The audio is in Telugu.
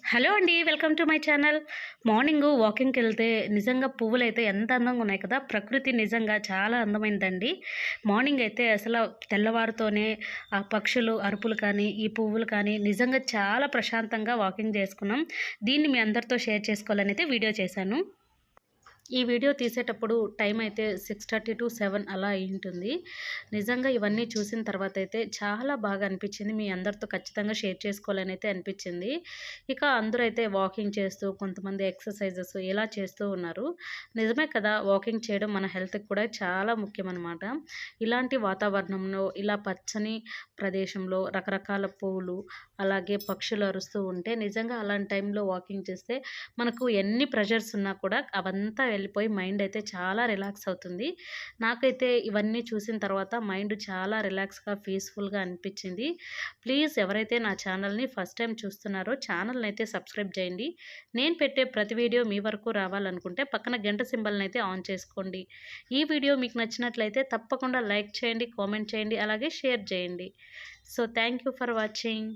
హలో అండి. Welcome to my channel. Morning వాకింగ్‌కెళ్తే నిజంగా పువ్వులైతే ఎంత అందంగా ఉన్నాయి కదా! ప్రకృతి నిజంగా చాలా అందమైనదండి. మార్నింగ్ అయితే అసల తెల్లవారుతోనే ఆ పక్షులు అరుపులు కానీ, ఈ పువ్వులు కానీ నిజంగా చాలా ప్రశాంతంగా వాకింగ్ చేసుకున్నాం. దీన్ని మీ అందరితో షేర్ చేసుకోవాలనైతే వీడియో చేశాను. ఈ వీడియో తీసేటప్పుడు టైం అయితే 6:30-7 అలా అయ్యుంటుంది. నిజంగా ఇవన్నీ చూసిన తర్వాతయితే చాలా బాగా అనిపిచ్చింది. మీ అందరితో ఖచ్చితంగా షేర్ చేసుకోవాలనైతే అనిపిచ్చింది. ఇక అందరూ అయితే వాకింగ్ చేస్తూ, కొంతమంది ఎక్సర్‌సైజెస్ ఇలా చేస్తూ ఉన్నారు. నిజమే కదా! వాకింగ్ చేయడం మన హెల్త్‌కి కూడా చాలా ముఖ్యమనమాట. ఇలాంటి వాతావరణంలో, ఇలా పచ్చని ప్రదేశంలో రకరకాల పువ్వులు, అలాగే పక్షులు అరుస్తూ ఉంటే నిజంగా అలాంటి టైంలో వాకింగ్ చేస్తే మనకు ఎన్ని ప్రెషర్స్ ఉన్నా కూడా అవంతా వెళ్ళిపోయి మైండ్ అయితే చాలా రిలాక్స్ అవుతుంది. నాకైతే ఇవన్నీ చూసిన తర్వాత మైండ్ చాలా రిలాక్స్‌గా, పీస్‌ఫుల్‌గా అనిపించింది. ప్లీజ్ ఎవరైతే నా ఛానల్‌ని ఫస్ట్ టైమ్ చూస్తున్నారో ఛానల్‌ని అయితే సబ్స్క్రైబ్ చేయండి. నేను పెట్టే ప్రతి వీడియో మీ వరకు రావాలనుకుంటే పక్కన గంట సింబల్‌ని అయితే ఆన్ చేసుకోండి. ఈ వీడియో మీకు నచ్చినట్లయితే తప్పకుండా లైక్ చేయండి, కామెంట్ చేయండి, అలాగే షేర్ చేయండి. So thank you for watching.